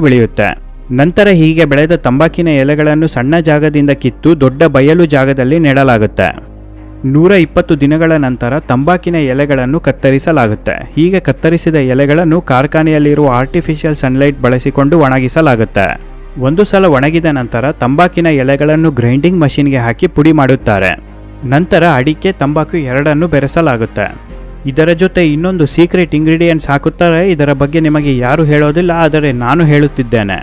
ಬೆಳೆಯುತ್ತೆ. ನಂತರ ಹೀಗೆ ಬೆಳೆದ ತಂಬಾಕಿನ ಎಲೆಗಳನ್ನು ಸಣ್ಣ ಜಾಗದಿಂದ ಕಿತ್ತು ದೊಡ್ಡ ಬಯಲು ಜಾಗದಲ್ಲಿ ನೆಡಲಾಗುತ್ತೆ. 120 ದಿನಗಳ ನಂತರ ತಂಬಾಕಿನ ಎಲೆಗಳನ್ನು ಕತ್ತರಿಸಲಾಗುತ್ತೆ. ಹೀಗೆ ಕತ್ತರಿಸಿದ ಎಲೆಗಳನ್ನು ಕಾರ್ಖಾನೆಯಲ್ಲಿರುವ ಆರ್ಟಿಫಿಷಿಯಲ್ ಸನ್ಲೈಟ್ ಬಳಸಿಕೊಂಡು ಒಣಗಿಸಲಾಗುತ್ತೆ. ಒಂದು ಸಲ ಒಣಗಿದ ನಂತರ ತಂಬಾಕಿನ ಎಲೆಗಳನ್ನು ಗ್ರೈಂಡಿಂಗ್ ಮಷಿನ್ಗೆ ಹಾಕಿ ಪುಡಿ ಮಾಡುತ್ತಾರೆ. ನಂತರ ಅಡಿಕೆ, ತಂಬಾಕು ಎರಡನ್ನು ಬೆರೆಸಲಾಗುತ್ತೆ. ಇದರ ಜೊತೆ ಇನ್ನೊಂದು ಸೀಕ್ರೆಟ್ ಇಂಗ್ರೀಡಿಯೆಂಟ್ಸ್ ಹಾಕುತ್ತಾರೆ. ಇದರ ಬಗ್ಗೆ ನಿಮಗೆ ಯಾರು ಹೇಳೋದಿಲ್ಲ, ಆದರೆ ನಾನು ಹೇಳುತ್ತಿದ್ದೇನೆ.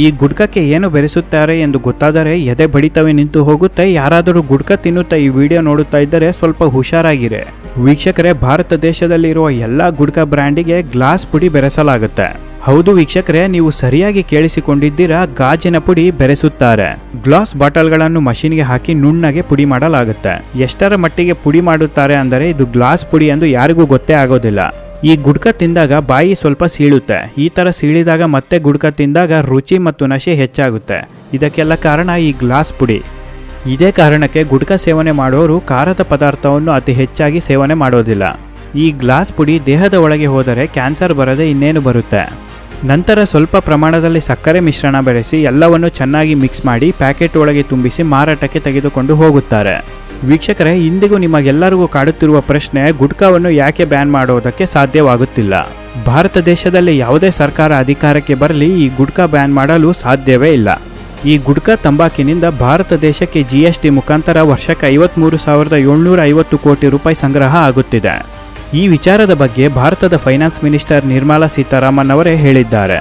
ಈ ಗುಡ್ಕಕ್ಕೆ ಏನು ಬೆರೆಸುತ್ತಾರೆ ಎಂದು ಗೊತ್ತಾದರೆ ಎದೆ ಬಡಿತವೇ ನಿಂತು ಹೋಗುತ್ತೆ. ಯಾರಾದರೂ ಗುಡ್ಕ ತಿನ್ನುತ್ತಾ ಈ ವಿಡಿಯೋ ನೋಡುತ್ತಾ ಇದ್ದರೆ ಸ್ವಲ್ಪ ಹುಷಾರಾಗಿರೆ. ವೀಕ್ಷಕರೇ, ಭಾರತ ದೇಶದಲ್ಲಿರುವ ಎಲ್ಲ ಗುಡ್ಕ ಬ್ರ್ಯಾಂಡಿಗೆ ಗ್ಲಾಸ್ ಪುಡಿ ಬೆರೆಸಲಾಗುತ್ತೆ. ಹೌದು ವೀಕ್ಷಕರೇ, ನೀವು ಸರಿಯಾಗಿ ಕೇಳಿಸಿಕೊಂಡಿದ್ದೀರಾ, ಗಾಜಿನ ಪುಡಿ ಬೆರೆಸುತ್ತಾರೆ. ಗ್ಲಾಸ್ ಬಾಟಲ್ಗಳನ್ನು ಮಷಿನ್ಗೆ ಹಾಕಿ ನುಣ್ಣಗೆ ಪುಡಿ ಮಾಡಲಾಗುತ್ತೆ. ಎಷ್ಟರ ಮಟ್ಟಿಗೆ ಪುಡಿ ಮಾಡುತ್ತಾರೆ ಅಂದರೆ ಇದು ಗ್ಲಾಸ್ ಪುಡಿ ಎಂದು ಯಾರಿಗೂ ಗೊತ್ತೇ ಆಗೋದಿಲ್ಲ. ಈ ಗುಡ್ಕ ತಿಂದಾಗ ಬಾಯಿ ಸ್ವಲ್ಪ ಸೀಳುತ್ತೆ. ಈ ತರ ಸೀಳಿದಾಗ ಮತ್ತೆ ಗುಡ್ಕ ತಿಂದಾಗ ರುಚಿ ಮತ್ತು ನಶೆ ಹೆಚ್ಚಾಗುತ್ತೆ. ಇದಕ್ಕೆಲ್ಲ ಕಾರಣ ಈ ಗ್ಲಾಸ್ ಪುಡಿ. ಇದೇ ಕಾರಣಕ್ಕೆ ಗುಡ್ಕ ಸೇವನೆ ಮಾಡೋರು ಖಾರದ ಪದಾರ್ಥವನ್ನು ಅತಿ ಹೆಚ್ಚಾಗಿ ಸೇವನೆ ಮಾಡೋದಿಲ್ಲ. ಈ ಗ್ಲಾಸ್ ಪುಡಿ ದೇಹದ ಒಳಗೆ ಹೋದರೆ ಕ್ಯಾನ್ಸರ್ ಬರದೆ ಇನ್ನೇನು ಬರುತ್ತೆ. ನಂತರ ಸ್ವಲ್ಪ ಪ್ರಮಾಣದಲ್ಲಿ ಸಕ್ಕರೆ ಮಿಶ್ರಣ ಬೆರೆಸಿ ಎಲ್ಲವನ್ನು ಚೆನ್ನಾಗಿ ಮಿಕ್ಸ್ ಮಾಡಿ ಪ್ಯಾಕೆಟ್ ಒಳಗೆ ತುಂಬಿಸಿ ಮಾರಾಟಕ್ಕೆ ತೆಗೆದುಕೊಂಡು ಹೋಗುತ್ತಾರೆ. ವೀಕ್ಷಕರೇ, ಇಂದಿಗೂ ನಿಮಗೆಲ್ಲರಿಗೂ ಕಾಡುತ್ತಿರುವ ಪ್ರಶ್ನೆ, ಗುಡ್ಕಾವನ್ನು ಯಾಕೆ ಬ್ಯಾನ್ ಮಾಡೋದಕ್ಕೆ ಸಾಧ್ಯವಾಗುತ್ತಿಲ್ಲ? ಭಾರತ ದೇಶದಲ್ಲಿ ಯಾವುದೇ ಸರ್ಕಾರ ಅಧಿಕಾರಕ್ಕೆ ಬರಲಿ, ಈ ಗುಡ್ಕಾ ಬ್ಯಾನ್ ಮಾಡಲು ಸಾಧ್ಯವೇ ಇಲ್ಲ. ಈ ಗುಡ್ಕಾ ತಂಬಾಕಿನಿಂದ ಭಾರತ ದೇಶಕ್ಕೆ GST ಮುಖಾಂತರ ವರ್ಷಕ್ಕೆ 53,750 ಕೋಟಿ ರೂಪಾಯಿ ಸಂಗ್ರಹ ಆಗುತ್ತಿದೆ. ಈ ವಿಚಾರದ ಬಗ್ಗೆ ಭಾರತದ ಫೈನಾನ್ಸ್ ಮಿನಿಸ್ಟರ್ ನಿರ್ಮಲಾ ಸೀತಾರಾಮನ್ ಅವರೇ ಹೇಳಿದ್ದಾರೆ.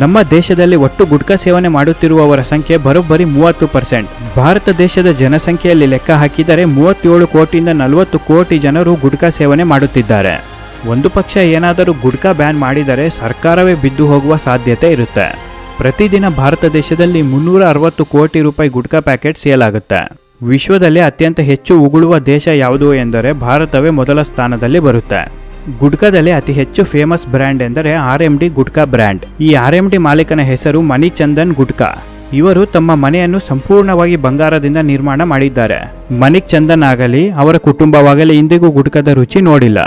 ನಮ್ಮ ದೇಶದಲ್ಲಿ ಒಟ್ಟು ಗುಡ್ಕಾ ಸೇವನೆ ಮಾಡುತ್ತಿರುವವರ ಸಂಖ್ಯೆ ಬರೋಬ್ಬರಿ 30%. ಭಾರತ ದೇಶದ ಜನಸಂಖ್ಯೆಯಲ್ಲಿ ಲೆಕ್ಕ ಹಾಕಿದರೆ 37 ಕೋಟಿಯಿಂದ 40 ಕೋಟಿ ಜನರು ಗುಡ್ಕಾ ಸೇವನೆ ಮಾಡುತ್ತಿದ್ದಾರೆ. ಒಂದು ಪಕ್ಷ ಏನಾದರೂ ಗುಡ್ಕಾ ಬ್ಯಾನ್ ಮಾಡಿದರೆ ಸರ್ಕಾರವೇ ಬಿದ್ದು ಹೋಗುವ ಸಾಧ್ಯತೆ ಇರುತ್ತೆ. ಪ್ರತಿದಿನ ಭಾರತ ದೇಶದಲ್ಲಿ 360 ಕೋಟಿ ರೂಪಾಯಿ ಗುಡ್ಕಾ ಪ್ಯಾಕೆಟ್ ಸೇಲ್ ಆಗುತ್ತೆ. ವಿಶ್ವದಲ್ಲಿ ಅತ್ಯಂತ ಹೆಚ್ಚು ಉಗುಳುವ ದೇಶ ಯಾವುದು ಎಂದರೆ ಭಾರತವೇ ಮೊದಲ ಸ್ಥಾನದಲ್ಲಿ ಬರುತ್ತೆ. ಗುಡ್ಕಾದಲ್ಲಿ ಅತಿ ಹೆಚ್ಚು ಫೇಮಸ್ ಬ್ರ್ಯಾಂಡ್ ಎಂದರೆ RMD ಗುಡ್ಕಾ ಬ್ರ್ಯಾಂಡ್. ಈ RMD ಮಾಲೀಕನ ಹೆಸರು ಮಣಿಚಂದನ್ ಗುಡ್ಕಾ. ಇವರು ತಮ್ಮ ಮನೆಯನ್ನು ಸಂಪೂರ್ಣವಾಗಿ ಬಂಗಾರದಿಂದ ನಿರ್ಮಾಣ ಮಾಡಿದ್ದಾರೆ. ಮಣಿಕ್ ಚಂದನ್ ಆಗಲಿ ಅವರ ಕುಟುಂಬವಾಗಲಿ ಇಂದಿಗೂ ಗುಡ್ಕದ ರುಚಿ ನೋಡಿಲ್ಲ.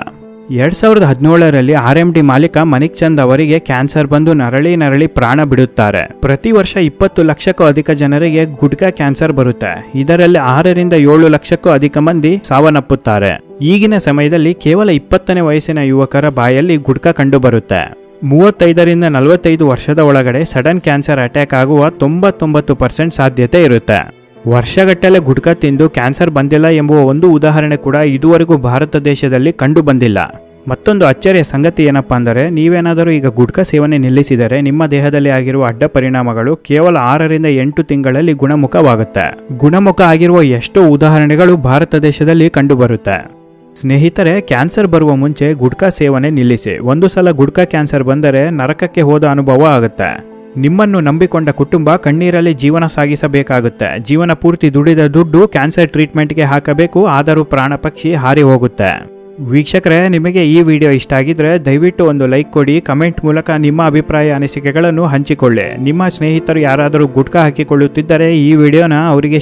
2017ರಲ್ಲಿ RMD ಮಾಲೀಕ ಮಣಿಕ್ ಚಂದ್ ಅವರಿಗೆ ಕ್ಯಾನ್ಸರ್ ಬಂದು ನರಳಿ ಪ್ರಾಣ ಬಿಡುತ್ತಾರೆ. ಪ್ರತಿ ವರ್ಷ 20 ಲಕ್ಷಕ್ಕೂ ಅಧಿಕ ಜನರಿಗೆ ಗುಡ್ಕಾ ಕ್ಯಾನ್ಸರ್ ಬರುತ್ತೆ. ಇದರಲ್ಲಿ 6 ರಿಂದ 7 ಲಕ್ಷಕ್ಕೂ ಅಧಿಕ ಮಂದಿ ಸಾವನ್ನಪ್ಪುತ್ತಾರೆ. ಈಗಿನ ಸಮಯದಲ್ಲಿ ಕೇವಲ 20ನೇ ವಯಸ್ಸಿನ ಯುವಕರ ಬಾಯಲ್ಲಿ ಗುಡ್ಕಾ ಕಂಡು ಬರುತ್ತೆ. 35 ರಿಂದ 45 ವರ್ಷದ ಒಳಗಡೆ ಸಡನ್ ಕ್ಯಾನ್ಸರ್ ಅಟ್ಯಾಕ್ ಆಗುವ 99% ಸಾಧ್ಯತೆ ಇರುತ್ತೆ. ವರ್ಷಗಟ್ಟಲೆ ಗುಡ್ಕಾ ತಿಂದು ಕ್ಯಾನ್ಸರ್ ಬಂದಿಲ್ಲ ಎಂಬುವ ಒಂದು ಉದಾಹರಣೆ ಕೂಡ ಇದುವರೆಗೂ ಭಾರತ ದೇಶದಲ್ಲಿ ಕಂಡು ಬಂದಿಲ್ಲ. ಮತ್ತೊಂದು ಅಚ್ಚರಿಯ ಸಂಗತಿ ಏನಪ್ಪಾ ಅಂದರೆ, ನೀವೇನಾದರೂ ಈಗ ಗುಡ್ಕಾ ಸೇವನೆ ನಿಲ್ಲಿಸಿದರೆ ನಿಮ್ಮ ದೇಹದಲ್ಲಿ ಆಗಿರುವ ಅಡ್ಡ ಪರಿಣಾಮಗಳು ಕೇವಲ 6 ರಿಂದ 8 ತಿಂಗಳಲ್ಲಿ ಗುಣಮುಖವಾಗುತ್ತೆ. ಗುಣಮುಖ ಆಗಿರುವ ಎಷ್ಟೋ ಉದಾಹರಣೆಗಳು ಭಾರತ ದೇಶದಲ್ಲಿ ಕಂಡುಬರುತ್ತೆ. ಸ್ನೇಹಿತರೆ, ಕ್ಯಾನ್ಸರ್ ಬರುವ ಮುಂಚೆ ಗುಡ್ಕಾ ಸೇವನೆ ನಿಲ್ಲಿಸಿ. ಒಂದು ಸಲ ಗುಡ್ಕಾ ಕ್ಯಾನ್ಸರ್ ಬಂದರೆ ನರಕಕ್ಕೆ ಹೋದ ಅನುಭವ ಆಗುತ್ತೆ. ನಿಮ್ಮನ್ನು ನಂಬಿಕೊಂಡ ಕುಟುಂಬ ಕಣ್ಣೀರಲ್ಲಿ ಜೀವನ ಸಾಗಿಸಬೇಕಾಗುತ್ತೆ. ಜೀವನ ಪೂರ್ತಿ ದುಡಿದ ದುಡ್ಡು ಕ್ಯಾನ್ಸರ್ ಟ್ರೀಟ್ಮೆಂಟ್ಗೆ ಹಾಕಬೇಕು, ಆದರೂ ಪ್ರಾಣ ಪಕ್ಷಿ ಹಾರಿ ಹೋಗುತ್ತೆ. ವೀಕ್ಷಕರೇ, ನಿಮಗೆ ಈ ವಿಡಿಯೋ ಇಷ್ಟ ಆಗಿದ್ರೆ ದಯವಿಟ್ಟು ಒಂದು ಲೈಕ್ ಕೊಡಿ. ಕಮೆಂಟ್ ಮೂಲಕ ನಿಮ್ಮ ಅಭಿಪ್ರಾಯ ಅನಿಸಿಕೆಗಳನ್ನು ಹಂಚಿಕೊಳ್ಳಿ. ನಿಮ್ಮ ಸ್ನೇಹಿತರು ಯಾರಾದರೂ ಗುಡ್ಕಾ ಹಾಕಿಕೊಳ್ಳುತ್ತಿದ್ದರೆ ಈ ವಿಡಿಯೋನ ಅವರಿಗೆ